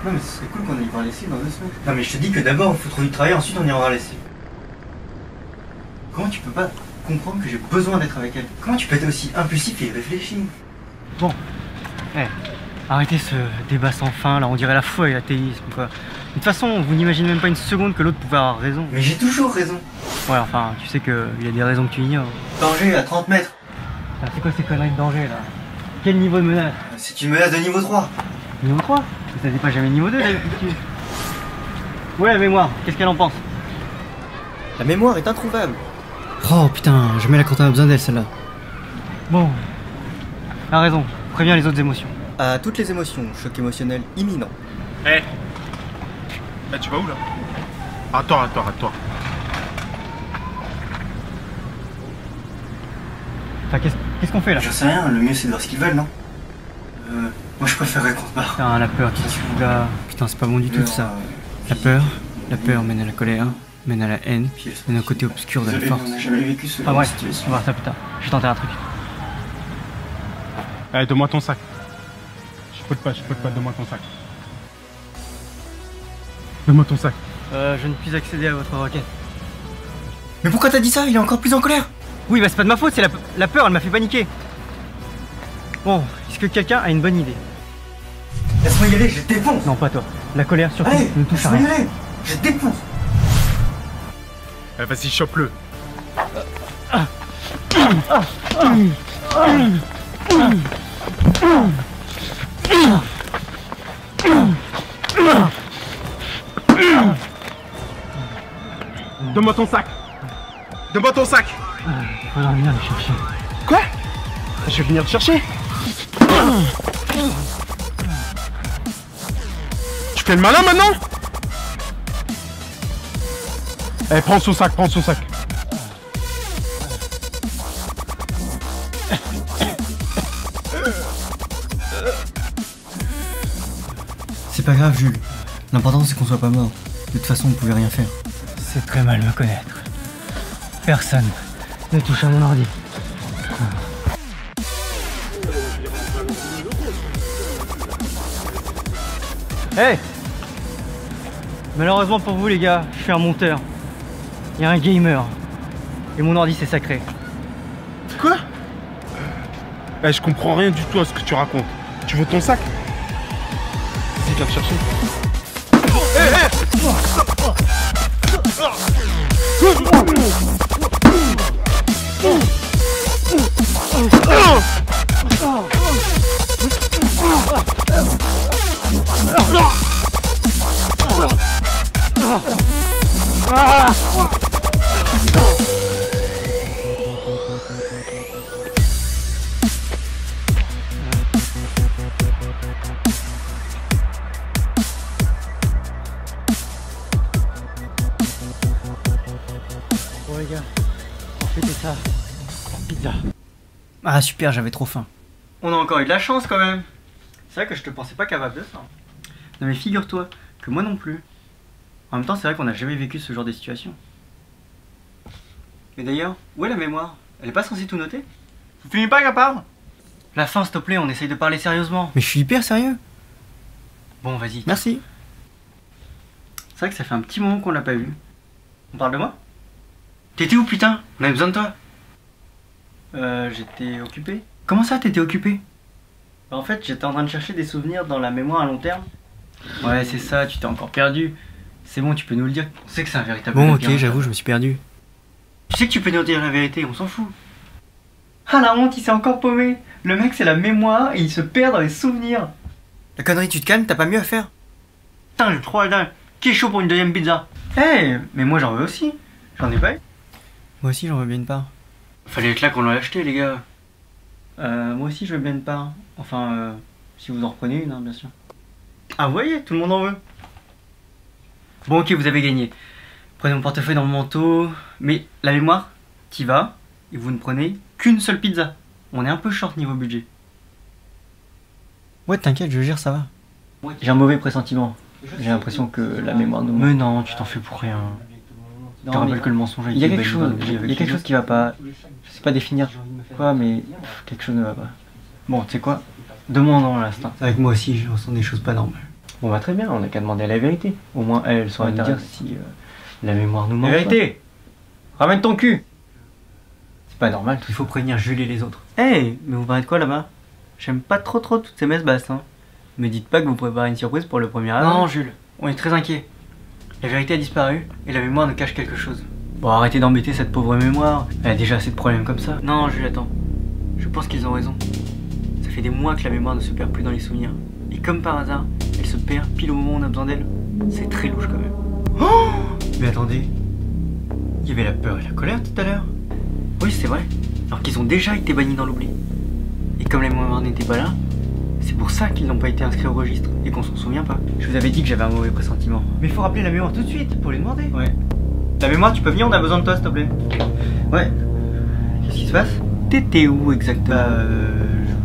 Non mais ce serait cool qu'on aille voir les cibles dans 2 semaines. Non mais je te dis que d'abord il faut trouver du travail, ensuite on ira voir les cibles. Comment tu peux pas comprendre que j'ai besoin d'être avec elle? Comment tu peux être aussi impulsif et irréfléchi? Bon, arrêtez ce débat sans fin, là on dirait la foi et l'athéisme quoi. De toute façon, vous n'imaginez même pas une seconde que l'autre pouvait avoir raison. Mais j'ai toujours raison. Ouais, enfin, tu sais qu'il y a des raisons que tu ignores. Danger à 30 mètres. Ah, c'est quoi ces conneries de danger là? Quel niveau de menace? C'est une menace de niveau 3. Niveau 3? Ça n'est pas jamais niveau 2 d'habitude. Ouais, la mémoire, qu'est-ce qu'elle en pense? La mémoire est introuvable. Oh putain, jamais la quand on a besoin d'elle celle-là. Bon, t'as raison, préviens les autres émotions. À toutes les émotions, choc émotionnel imminent. Eh, tu vas où là? Attends. Enfin, qu'est-ce qu'on fait là? J'en sais rien, le mieux c'est de voir ce qu'ils veulent, non? Moi je préférerais qu'on se barre. Putain, la peur qui tue là. Putain, c'est pas bon du tout ça. La peur mène à la colère, mène à la haine, mène au côté obscur de la force. On n'a jamais vécu ce Ah ouais, on va voir ça plus tard. Je vais tenter un truc. Allez, donne-moi ton sac. Je peux pas, donne-moi ton sac. Donne-moi ton sac. Je ne puis accéder à votre requête. Mais pourquoi t'as dit ça? Il est encore plus en colère. Oui, bah c'est pas de ma faute, c'est la peur, elle m'a fait paniquer. Bon, est-ce que quelqu'un a une bonne idée? Laisse-moi y aller, je défonce. Non, pas toi. La colère surtout Allez, ne touche à laisse-moi y rien. aller, je défonce. Allez, vas-y, chope-le. Donne-moi ton sac. Donne-moi ton sac. Faudra venir le chercher. Quoi? Je vais venir te chercher. Tu fais le malin maintenant? Eh, prends son sac. C'est pas grave, Jules. L'important c'est qu'on soit pas mort. De toute façon, on pouvait rien faire. C'est très mal me connaître. Personne ne touche à mon ordi. Hey! Malheureusement pour vous les gars, je suis un monteur. Il y a un gamer. Et mon ordi c'est sacré. Quoi? Eh, je comprends rien du tout à ce que tu racontes. Tu veux ton sac? Vas-y, viens le chercher. Bon les gars, fêtez ça. Pizza. Ah super, j'avais trop faim. On a encore eu de la chance quand même. C'est vrai que je te pensais pas capable de ça. Non mais figure-toi que moi non plus. En même temps, c'est vrai qu'on n'a jamais vécu ce genre de situation. Mais d'ailleurs, où est la mémoire? Elle est pas censée tout noter? Vous finis pas capable? La fin, s'il te plaît, on essaye de parler sérieusement. Mais je suis hyper sérieux. Bon, vas-y. Merci. C'est vrai que ça fait un petit moment qu'on l'a pas vu. On parle de moi? T'étais où putain? On avait besoin de toi. J'étais occupé. Comment ça, t'étais occupé? Bah, en fait, j'étais en train de chercher des souvenirs dans la mémoire à long terme. Ouais, c'est ça, tu t'es encore perdu. C'est bon, tu peux nous le dire. On sait que c'est un véritable... Bon, ok, j'avoue, je me suis perdu. Tu sais que tu peux nous dire la vérité, on s'en fout. Ah la honte, il s'est encore paumé. Le mec, c'est la mémoire et il se perd dans les souvenirs. La connerie, tu te calmes, t'as pas mieux à faire? Putain, j'ai trop la dalle. Qui est chaud pour une deuxième pizza? Eh, mais moi j'en veux aussi. J'en ai pas eu. Moi aussi, j'en veux bien une part. Fallait être là qu'on l'a acheté, les gars. Moi aussi, je veux bien une part. Enfin, si vous en reprenez une, hein, bien sûr. Ah, vous voyez, tout le monde en veut. Bon, ok, vous avez gagné. Prenez mon portefeuille dans mon manteau. Mais la mémoire, t'y vas. Et vous ne prenez qu'une seule pizza. On est un peu short niveau budget. Ouais, t'inquiète, je gère, ça va. J'ai un mauvais pressentiment. J'ai l'impression que la mémoire nous... Mais non, tu t'en fais pour rien. Je te rappelle que le mensonge a été... Il y a quelque chose qui va pas. Je sais pas définir quoi, mais quelque chose ne va pas. Bon, tu sais quoi? Demandons à l'instant. Avec moi aussi, je ressens des choses pas normales. Bon bah très bien, on n'a qu'à demander la vérité. Au moins elle saura nous dire si la mémoire nous manque. La vérité! Ramène ton cul! C'est pas normal. Il faut prévenir Jules et les autres. Hey, mais vous parlez de quoi là-bas? J'aime pas trop toutes ces messes basses, hein. Me dites pas que vous préparez une surprise pour le 1er avril. Non, Jules, on est très inquiets. La vérité a disparu et la mémoire nous cache quelque chose. Bon, arrêtez d'embêter cette pauvre mémoire. Elle a déjà assez de problèmes comme ça. Non, Jules, attends. Je pense qu'ils ont raison. Ça fait des mois que la mémoire ne se perd plus dans les souvenirs. Et comme par hasard, elle se perd pile au moment où on a besoin d'elle. C'est très louche quand même. Oh! Mais attendez, il y avait la peur et la colère tout à l'heure. Oui, c'est vrai. Alors qu'ils ont déjà été bannis dans l'oubli. Et comme la mémoire n'était pas là, c'est pour ça qu'ils n'ont pas été inscrits au registre et qu'on s'en souvient pas. Je vous avais dit que j'avais un mauvais pressentiment. Mais il faut rappeler la mémoire tout de suite pour lui demander. Ouais. La mémoire, tu peux venir, on a besoin de toi, s'il te plaît. Ouais. Qu'est-ce qui se passe? T'étais où exactement?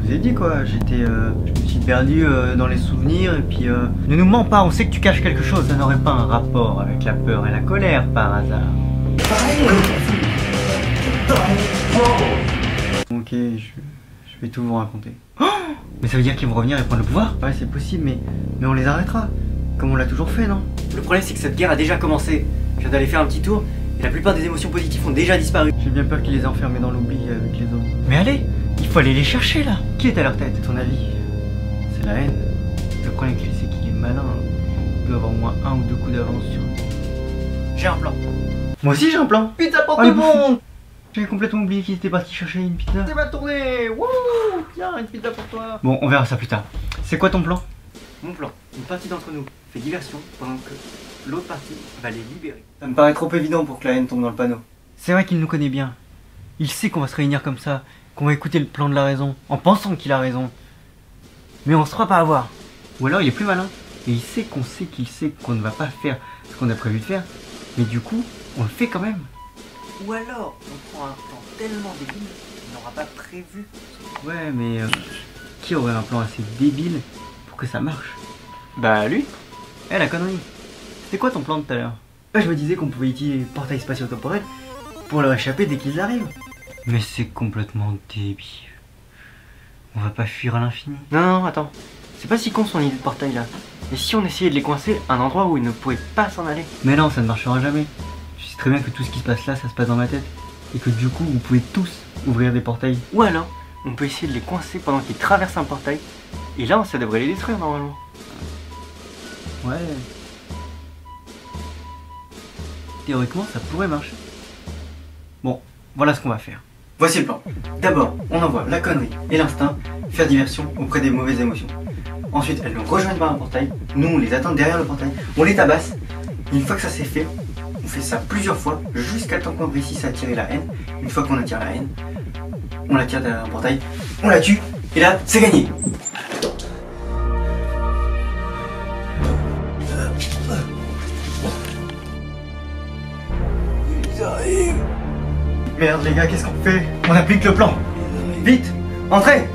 Je vous ai dit quoi, je me suis perdu dans les souvenirs et puis Ne nous mens pas, on sait que tu caches quelque chose. ça n'aurait pas un rapport avec la peur et la colère par hasard. Ok, je vais tout vous raconter. Mais ça veut dire qu'ils vont revenir et prendre le pouvoir? Ouais, c'est possible, mais on les arrêtera. Comme on l'a toujours fait, non? Le problème, c'est que cette guerre a déjà commencé. Je viens d'aller faire un petit tour et la plupart des émotions positives ont déjà disparu. J'ai bien peur qu'ils les aient enfermés dans l'oubli avec les autres. Mais allez, il faut aller les chercher là. Qui est à leur tête, à ton avis? C'est la haine. Le problème avec lui, c'est qu'il est malin. Il peut avoir au moins 1 ou 2 coups d'avance sur nous. J'ai un plan. Moi aussi, j'ai un plan. Pizza pour Oh, tout le le monde. J'avais complètement oublié qu'ils étaient partis chercher une pizza. C'est ma tournée. Wouh. Tiens, une pizza pour toi. Bon, on verra ça plus tard. C'est quoi ton plan? Mon plan, une partie d'entre nous fait diversion pendant que l'autre partie va les libérer. Ça me paraît trop évident pour que la haine tombe dans le panneau. C'est vrai qu'il nous connaît bien. Il sait qu'on va se réunir comme ça, qu'on va écouter le plan de la raison, en pensant qu'il a raison. Mais on se fera pas avoir. Ou alors il est plus malin. Et il sait qu'il sait qu'on ne va pas faire ce qu'on a prévu de faire. Mais du coup, on le fait quand même. Ou alors, on prend un plan tellement débile qu'il n'aura pas prévu. Ouais, mais qui aurait un plan assez débile pour que ça marche? Bah lui. Eh, la connerie. C'était quoi ton plan de tout à l'heure? Je me disais qu'on pouvait utiliser les portails spatio-temporels pour leur échapper dès qu'ils arrivent. Mais c'est complètement débile. On va pas fuir à l'infini. Non, attends. C'est pas si con son idée de portail là. Et si on essayait de les coincer à un endroit où ils ne pourraient pas s'en aller? Mais non, ça ne marchera jamais. Tu sais très bien que tout ce qui se passe là, ça se passe dans ma tête. Et que du coup, vous pouvez tous ouvrir des portails. Ou alors, on peut essayer de les coincer pendant qu'ils traversent un portail. Et là, ça devrait les détruire normalement. Ouais. Théoriquement, ça pourrait marcher. Bon, voilà ce qu'on va faire. Voici le plan. D'abord, on envoie la connerie et l'instinct faire diversion auprès des mauvaises émotions. Ensuite, elles nous rejoignent par un portail. Nous, on les attend derrière le portail. On les tabasse. Et une fois que ça c'est fait, on fait ça plusieurs fois jusqu'à temps qu'on réussisse à attirer la haine. Une fois qu'on attire la haine, on la tire derrière un portail, on la tue, et là, c'est gagné. Ils arrivent. Merde les gars, qu'est-ce qu'on fait? On applique le plan. Vite, entrez.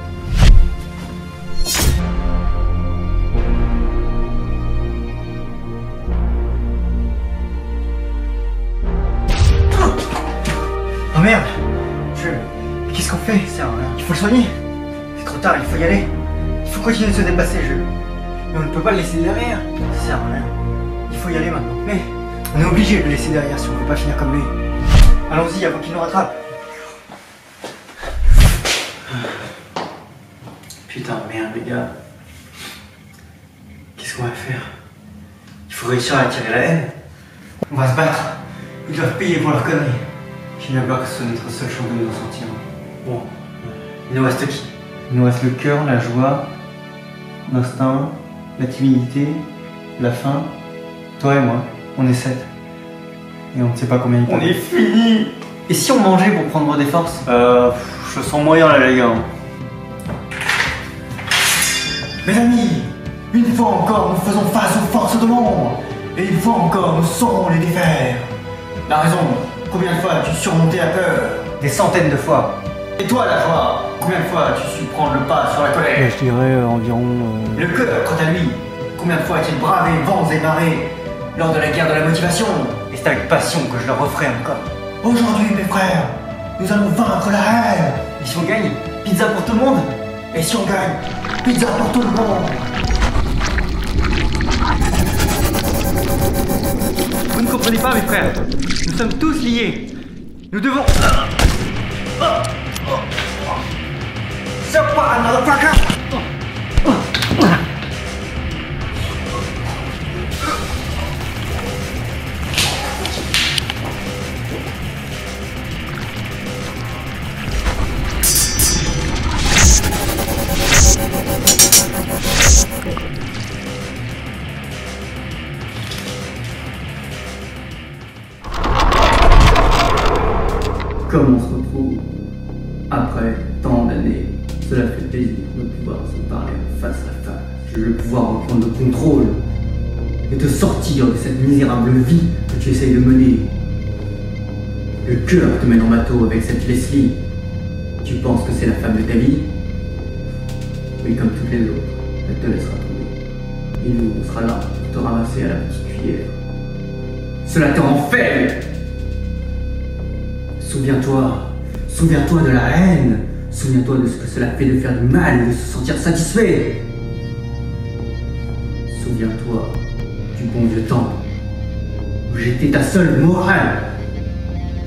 Oh merde! Qu'est-ce qu'on fait? Il faut le soigner! C'est trop tard, il faut y aller! Il faut continuer de se dépasser, mais on ne peut pas le laisser derrière! Ça sert à rien. Il faut y aller maintenant. Mais on est obligé de le laisser derrière si on ne veut pas finir comme lui. Allons-y avant qu'il nous rattrape! Putain, merde les gars. Qu'est-ce qu'on va faire? Il faut réussir à attirer la haine. On va se battre. Ils doivent payer pour leur connerie. J'ai bien peur que ce soit notre seule chance de nous en sortir. Bon, il nous reste qui? Il nous reste le cœur, la joie, l'instinct, la timidité, la faim. Toi et moi, on est 7. Et on ne sait pas combien il peut. On est fini. Et si on mangeait pour prendre des forces? Je sens moyen là les gars. Mes amis, une fois encore nous faisons face aux forces de l'ombre. Et une fois encore nous saurons les défaire. La raison. Combien de fois as-tu surmonté la peur? Des centaines de fois. Et toi, la joie? Combien de fois as-tu su prendre le pas sur la colère? Je dirais environ... Et le cœur, quant à lui, combien de fois a-t-il bravé vents et marées lors de la guerre de la motivation? Et c'est avec passion que je le referai encore. Aujourd'hui, mes frères, nous allons vaincre la haine. Et si on gagne, pizza pour tout le monde. Et si on gagne, pizza pour tout le monde. Vous ne comprenez pas, mes frères. Nous sommes tous liés. Nous devons... Surprise, motherfucker! Comme on se retrouve après tant d'années, cela fait plaisir de pouvoir se parler face à face. Je veux pouvoir reprendre le contrôle et te sortir de cette misérable vie que tu essayes de mener. Le cœur te mène en bateau avec cette Leslie. Tu penses que c'est la femme de ta vie? Oui, comme toutes les autres, elle te laissera tomber. Et nous, on sera là pour te ramasser à la petite cuillère. Cela te rend faible. Souviens-toi de la haine. Souviens-toi de ce que cela fait de faire du mal et de se sentir satisfait. Souviens-toi du bon vieux temps où j'étais ta seule morale.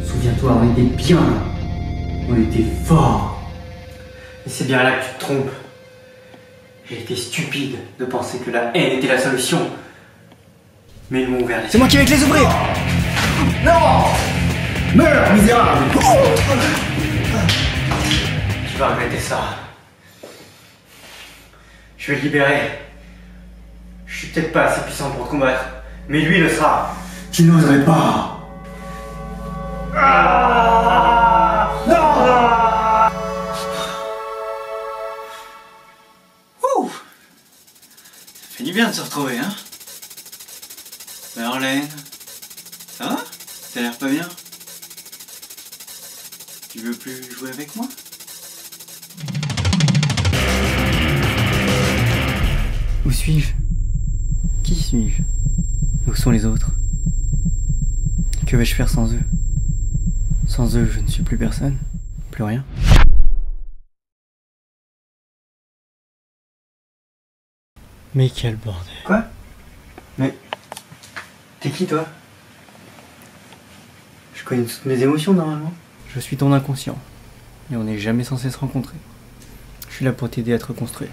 Souviens-toi, on était bien, on était fort. Et c'est bien là que tu te trompes. J'ai été stupide de penser que la haine était la solution. Mais ils m'ont ouvert les yeux. C'est moi qui vais te les ouvrir. Non! Meurs, misérable! Tu vas regretter ça. Je vais le libérer. Je suis peut-être pas assez puissant pour te combattre, mais lui le sera. Tu n'oserais pas. Non! Ouh. Ça fait du bien de se retrouver, hein. Marlène, ça va? T'as l'air pas bien? Tu veux plus jouer avec moi? Où suis-je? Qui suis-je? Où sont les autres? Que vais-je faire sans eux? Sans eux, je ne suis plus personne, plus rien. Mais quel bordel. Quoi? Mais... T'es qui, toi? Je connais toutes mes émotions, normalement. Je suis ton inconscient, et on n'est jamais censé se rencontrer. Je suis là pour t'aider à te reconstruire.